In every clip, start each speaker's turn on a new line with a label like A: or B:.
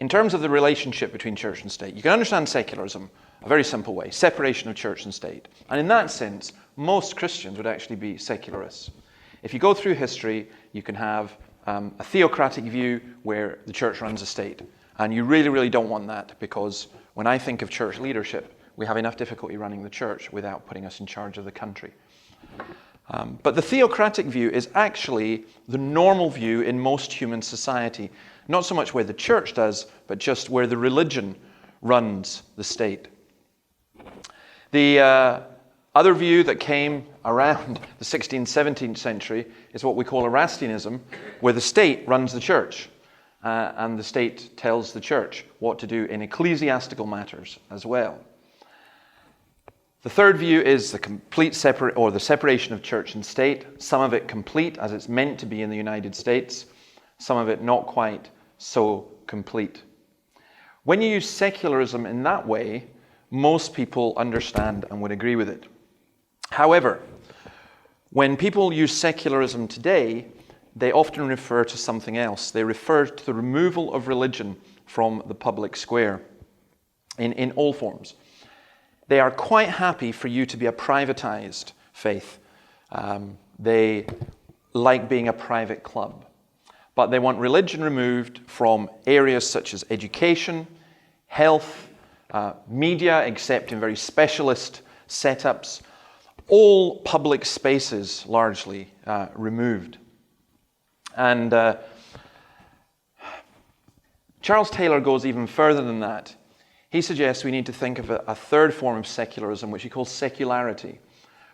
A: in terms of the relationship between church and state, you can understand secularism a very simple way, separation of church and state. And in that sense, most Christians would actually be secularists. If you go through history, you can have a theocratic view where the church runs a state. And you really, really don't want that, because when I think of church leadership, we have enough difficulty running the church without putting us in charge of the country. But the theocratic view is actually the normal view in most human society. Not so much where the church does, but just where the religion runs the state. The other view that came around the 16th, 17th century is what we call Erastianism, where the state runs the church. And the state tells the church what to do in ecclesiastical matters as well. The third view is the complete separation of church and state, some of it complete as it's meant to be in the United States, some of it not quite so complete. When you use secularism in that way, most people understand and would agree with it. However, when people use secularism today, they often refer to something else. They refer to the removal of religion from the public square in all forms. They are quite happy for you to be a privatized faith. They like being a private club. But they want religion removed from areas such as education, health, media, except in very specialist setups, all public spaces largely removed. And Charles Taylor goes even further than that. He suggests we need to think of a third form of secularism, which he calls secularity,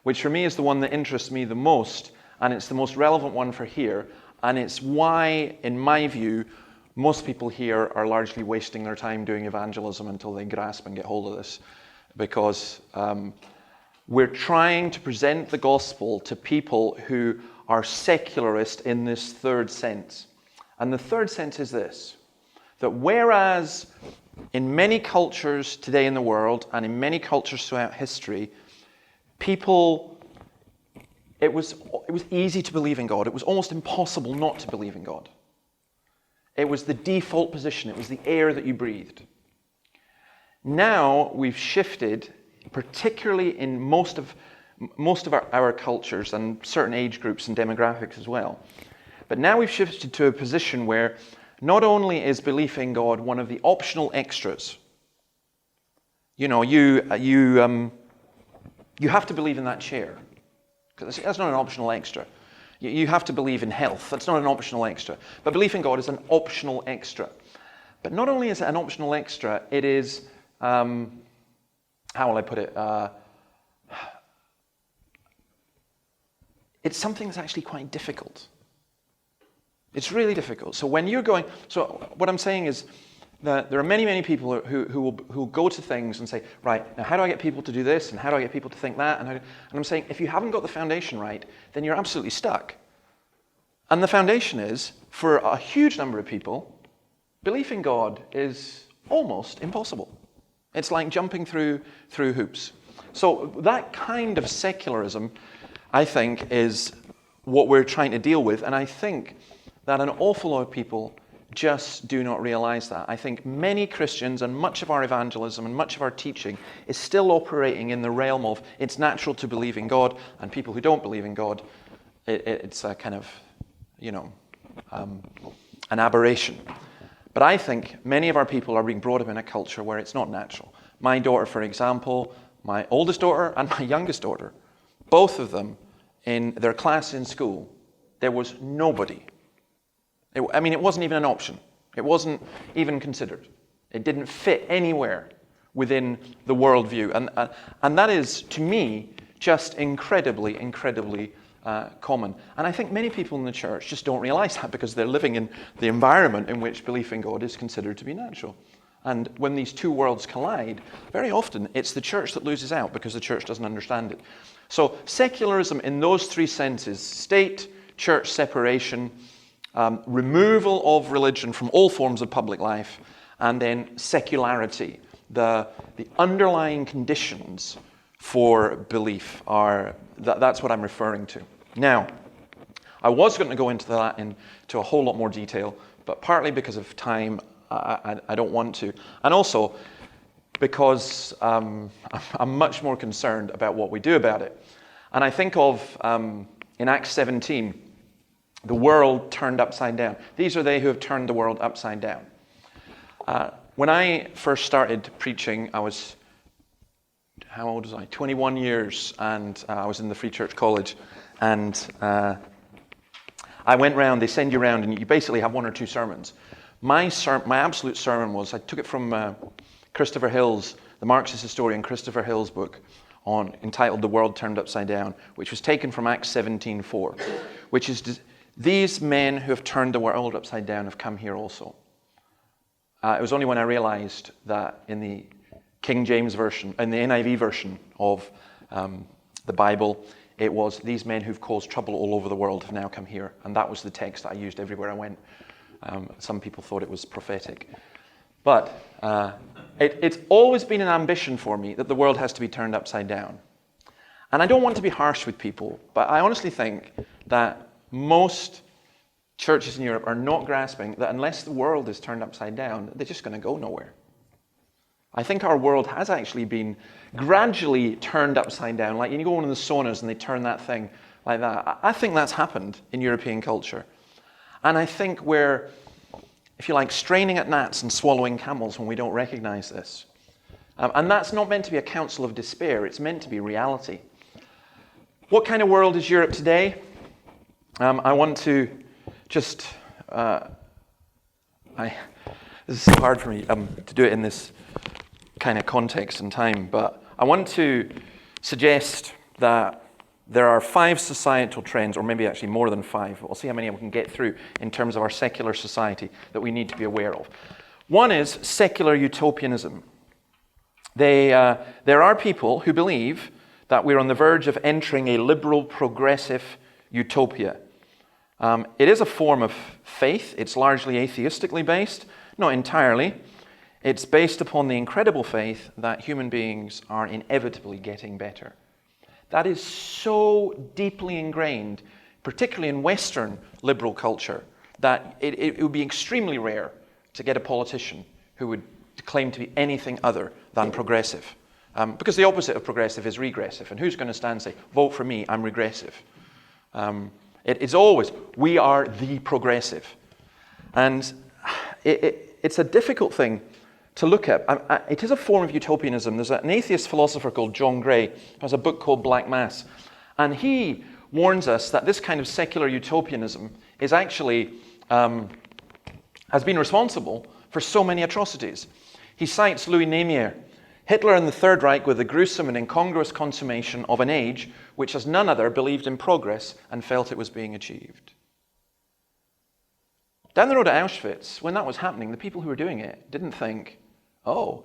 A: which for me is the one that interests me the most, and it's the most relevant one for here, and it's why, in my view, most people here are largely wasting their time doing evangelism until they grasp and get hold of this, because we're trying to present the gospel to people who are secularist in this third sense. And the third sense is this, that whereas in many cultures today in the world and in many cultures throughout history, people, it was easy to believe in God. It was almost impossible not to believe in God. It was the default position. It was the air that you breathed. Now we've shifted, particularly in most of our cultures and certain age groups and demographics as well. But now we've shifted to a position where not only is belief in God one of the optional extras. You know, you have to believe in that chair. That's not an optional extra. You have to believe in health. That's not an optional extra. But belief in God is an optional extra. But not only is it an optional extra, it is, how will I put it? It's something that's actually quite difficult. It's really difficult. So when you're going, so what I'm saying is that there are many, many people who will go to things and say, right, now how do I get people to do this? And how do I get people to think that? And I'm saying, if you haven't got the foundation right, then you're absolutely stuck. And the foundation is, for a huge number of people, belief in God is almost impossible. It's like jumping through hoops. So that kind of secularism, I think, is what we're trying to deal with. And I think that an awful lot of people just do not realize that. I think many Christians and much of our evangelism and much of our teaching is still operating in the realm of it's natural to believe in God, and people who don't believe in God, it's a kind of, an aberration. But I think many of our people are being brought up in a culture where it's not natural. My daughter, for example, my oldest daughter and my youngest daughter, both of them in their class in school, there was nobody. It wasn't even an option. It wasn't even considered. It didn't fit anywhere within the worldview. And that is, to me, just incredibly, incredibly common. And I think many people in the church just don't realize that because they're living in the environment in which belief in God is considered to be natural. And when these two worlds collide, very often it's the church that loses out because the church doesn't understand it. So secularism in those three senses, state, church separation, removal of religion from all forms of public life, and then secularity. The underlying conditions for belief are, that's what I'm referring to. Now, I was going to go into that into a whole lot more detail, but partly because of time, I don't want to. And also because I'm much more concerned about what we do about it. And I think of, in Acts 17, the world turned upside down. These are they who have turned the world upside down. When I first started preaching, I was, how old was I? 21 years, and I was in the Free Church College. And I went round, they send you around, and you basically have one or two sermons. My absolute sermon was, I took it from Christopher Hill's, the Marxist historian Christopher Hill's book, entitled The World Turned Upside Down, which was taken from Acts 17:4, which is, these men who have turned the world upside down have come here also. It was only when I realized that in the King James Version, in the NIV version of the Bible, it was, these men who've caused trouble all over the world have now come here. And that was the text that I used everywhere I went. Some people thought it was prophetic. But it's always been an ambition for me that the world has to be turned upside down. And I don't want to be harsh with people, but I honestly think that most churches in Europe are not grasping that unless the world is turned upside down, they're just going to go nowhere. I think our world has actually been gradually turned upside down. Like you go into the saunas and they turn that thing like that. I think that's happened in European culture. And I think we're, if you like, straining at gnats and swallowing camels when we don't recognize this. And that's not meant to be a counsel of despair. It's meant to be reality. What kind of world is Europe today? I want to just... this is so hard for me to do it in this kind of context and time, but I want to suggest that there are 5 societal trends, or maybe actually more than 5. We'll see how many we can get through in terms of our secular society that we need to be aware of. One is secular utopianism. There are people who believe that we're on the verge of entering a liberal, progressive utopia. It is a form of faith. It's largely atheistically based, not entirely. It's based upon the incredible faith that human beings are inevitably getting better. That is so deeply ingrained, particularly in Western liberal culture, that it would be extremely rare to get a politician who would claim to be anything other than progressive. Because the opposite of progressive is regressive. And who's going to stand and say, vote for me, I'm regressive? It's always, we are the progressive. And it's a difficult thing to look at. It is a form of utopianism. There's an atheist philosopher called John Gray who has a book called Black Mass. And he warns us that this kind of secular utopianism is actually, has been responsible for so many atrocities. He cites Louis Namier. Hitler and the Third Reich were the gruesome and incongruous consummation of an age which as none other believed in progress and felt it was being achieved. Down the road at Auschwitz, when that was happening, the people who were doing it didn't think, oh,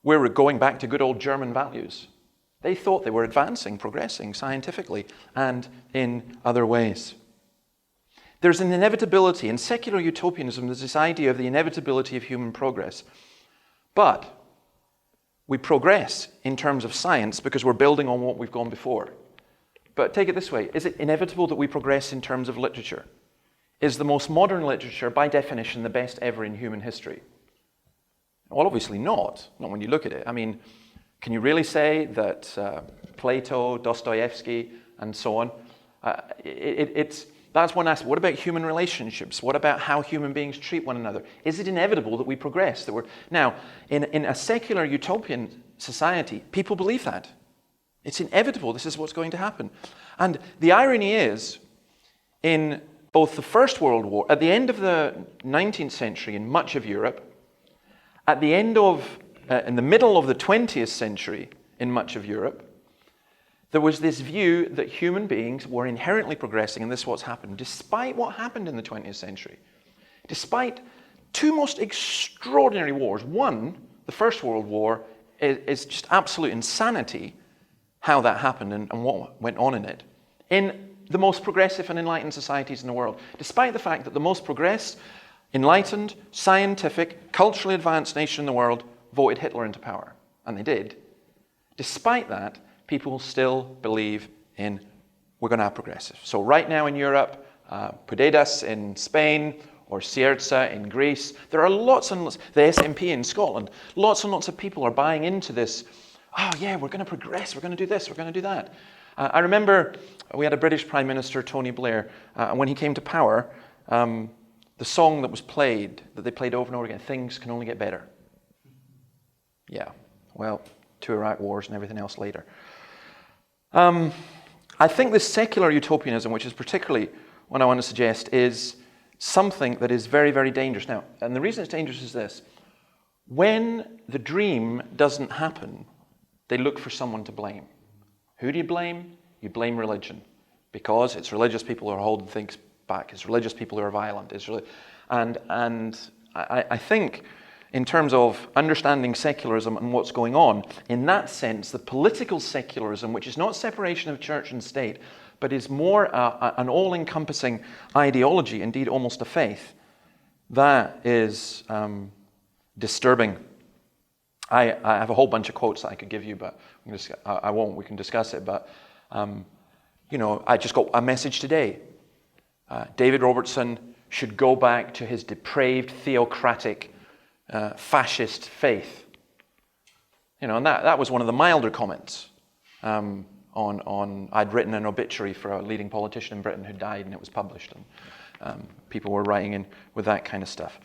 A: we're going back to good old German values. They thought they were advancing, progressing scientifically and in other ways. There's an inevitability. In secular utopianism, there's this idea of the inevitability of human progress. But we progress in terms of science because we're building on what we've gone before. But take it this way, is it inevitable that we progress in terms of literature? Is the most modern literature, by definition, the best ever in human history? Well, obviously not when you look at it. I mean, can you really say that Plato, Dostoevsky, and so on, that's one aspect. What about human relationships? What about how human beings treat one another? Is it inevitable that we progress? Now, in a secular utopian society, people believe that. It's inevitable. This is what's going to happen. And the irony is, in both the First World War, at the end of the 19th century in much of Europe, at the end of, in the middle of the 20th century in much of Europe, there was this view that human beings were inherently progressing, and this is what's happened, despite what happened in the 20th century. Despite 2 most extraordinary wars. One, the First World War, is just absolute insanity how that happened and what went on in it. In the most progressive and enlightened societies in the world, despite the fact that the most progressed, enlightened, scientific, culturally advanced nation in the world voted Hitler into power. And they did. Despite that, people still believe in we're going to have progressive. So right now in Europe, Pudedas in Spain, or Sierra in Greece. There are lots and lots, the SNP in Scotland, lots and lots of people are buying into this, oh yeah, we're going to progress, we're going to do this, we're going to do that. I remember we had a British Prime Minister, Tony Blair, and when he came to power, the song that was played, that they played over and over again, Things Can Only Get Better. Yeah, well, 2 Iraq wars and everything else later. I think this secular utopianism, which is particularly what I want to suggest, is something that is very, very dangerous. Now, and the reason it's dangerous is this. When the dream doesn't happen, they look for someone to blame. Who do you blame? You blame religion. Because it's religious people who are holding things back. It's religious people who are violent. And I think in terms of understanding secularism and what's going on, in that sense, the political secularism, which is not separation of church and state, but is more an all-encompassing ideology, indeed almost a faith, that is disturbing. I have a whole bunch of quotes that I could give you, but I won't. We can discuss it. But, I just got a message today. David Robertson should go back to his depraved, theocratic, fascist faith. And that was one of the milder comments on I'd written an obituary for a leading politician in Britain who died, and it was published, and people were writing in with that kind of stuff.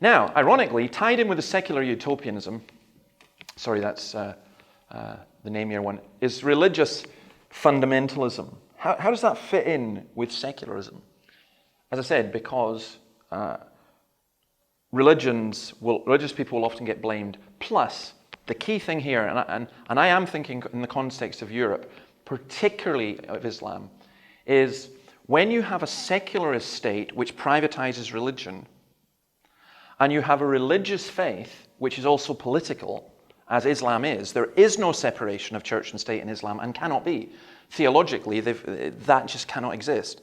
A: Now, ironically, tied in with the secular utopianism, sorry, that's the namier one, is religious fundamentalism. How does that fit in with secularism? As I said, because religious people will often get blamed. Plus, the key thing here, and I am thinking in the context of Europe, particularly of Islam, is when you have a secularist state which privatizes religion, and you have a religious faith which is also political, as Islam is, there is no separation of church and state in Islam, and cannot be. Theologically, that just cannot exist.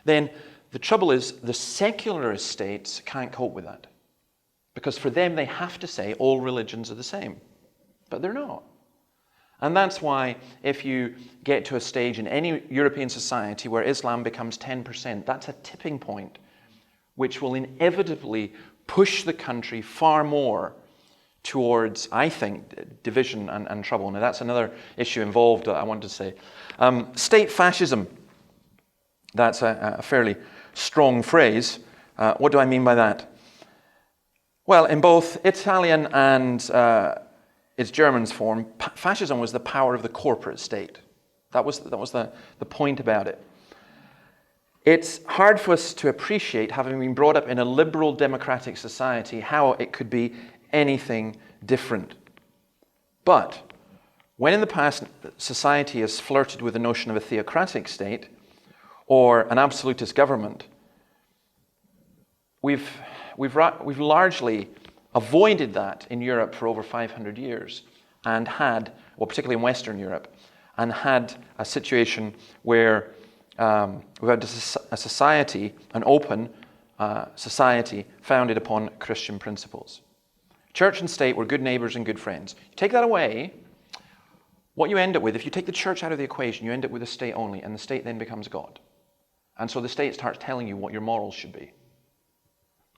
A: Then the trouble is the secularist states can't cope with that. Because for them, they have to say all religions are the same. But they're not. And that's why if you get to a stage in any European society where Islam becomes 10%, that's a tipping point which will inevitably push the country far more towards, I think, division and trouble. Now that's another issue involved that I wanted to say. State fascism. That's a fairly strong phrase. What do I mean by that? Well, in both Italian and its German form, fascism was the power of the corporate state. That was the point about it. It's hard for us to appreciate, having been brought up in a liberal democratic society, how it could be anything different. But when in the past society has flirted with the notion of a theocratic state or an absolutist government, we've largely avoided that in Europe for over 500 years and had, well, particularly in Western Europe, and had a situation where we had a society, an open society founded upon Christian principles. Church and state were good neighbors and good friends. You take that away, what you end up with, if you take the church out of the equation, you end up with a state only, and the state then becomes God. And so the state starts telling you what your morals should be.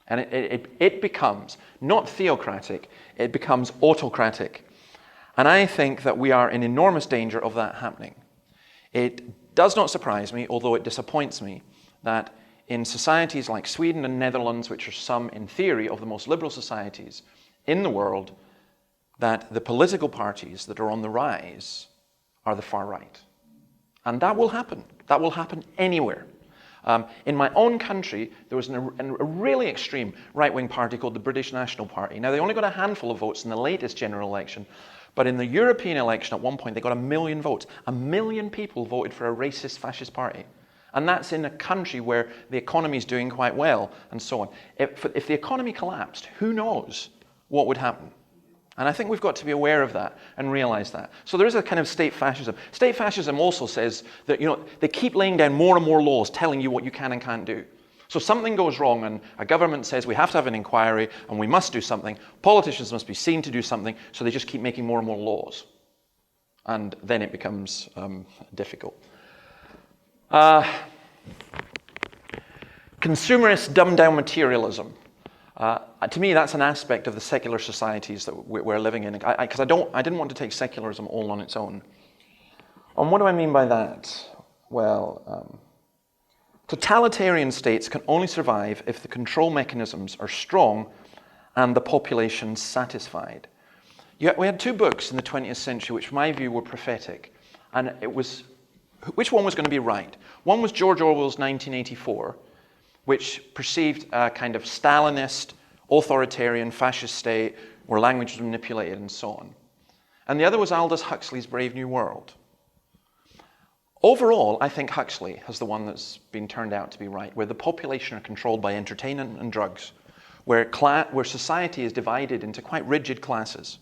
A: And it becomes not theocratic, it becomes autocratic. And I think that we are in enormous danger of that happening. It does not surprise me, although it disappoints me, that in societies like Sweden and Netherlands, which are some, in theory, of the most liberal societies in the world, that the political parties that are on the rise are the far right. And that will happen. That will happen anywhere. In my own country, there was a really extreme right-wing party called the British National Party. Now, they only got a handful of votes in the latest general election, but in the European election at one point, they got 1 million votes. 1 million people voted for a racist fascist party. And that's in a country where the economy is doing quite well, and so on. If the economy collapsed, who knows what would happen? And I think we've got to be aware of that and realize that. So there is a kind of state fascism. State fascism also says that, they keep laying down more and more laws telling you what you can and can't do. So something goes wrong and a government says we have to have an inquiry and we must do something. Politicians must be seen to do something, so they just keep making more and more laws. And then it becomes difficult. Consumerist, dumbed-down materialism. To me, that's an aspect of the secular societies that we're living in. Because I didn't want to take secularism all on its own. And what do I mean by that? Well, totalitarian states can only survive if the control mechanisms are strong and the population satisfied. We had two books in the 20th century which, in my view, were prophetic. And it was, which one was going to be right? One was George Orwell's 1984, which perceived a kind of Stalinist, authoritarian, fascist state where language was manipulated and so on. And the other was Aldous Huxley's Brave New World. Overall, I think Huxley has the one that's been turned out to be right, where the population are controlled by entertainment and drugs, where society is divided into quite rigid classes.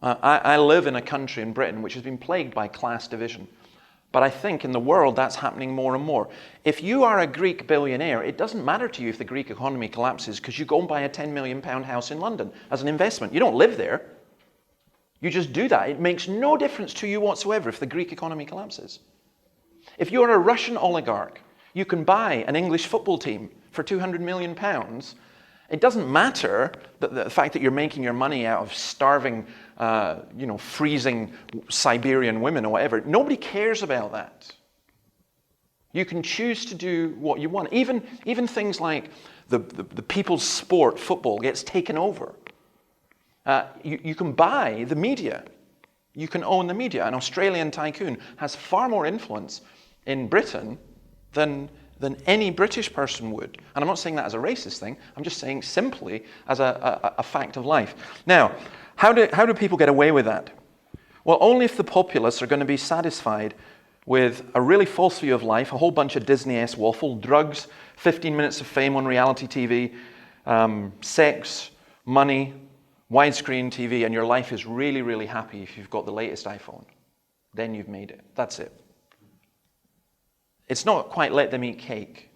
A: I live in a country in Britain which has been plagued by class division. But I think in the world that's happening more and more. If you are a Greek billionaire, it doesn't matter to you if the Greek economy collapses because you go and buy a £10 million house in London as an investment. You don't live there. You just do that. It makes no difference to you whatsoever if the Greek economy collapses. If you're a Russian oligarch, you can buy an English football team for £200 million. It doesn't matter that the fact that you're making your money out of starving, freezing Siberian women or whatever. Nobody cares about that. You can choose to do what you want. Even things like the people's sport, football, gets taken over. You can buy the media. You can own the media. An Australian tycoon has far more influence in Britain than any British person would. And I'm not saying that as a racist thing. I'm just saying simply as a fact of life. Now, how do people get away with that? Well, only if the populace are going to be satisfied with a really false view of life, a whole bunch of Disney-esque waffle, drugs, 15 minutes of fame on reality TV, sex, money, widescreen TV, and your life is really, really happy if you've got the latest iPhone. Then you've made it. That's it. It's not quite let them eat cake,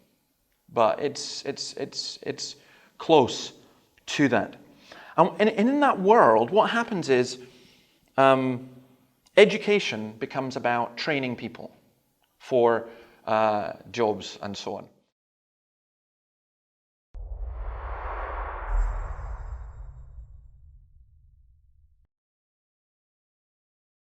A: but it's close to that. And in that world, what happens is education becomes about training people for jobs and so on.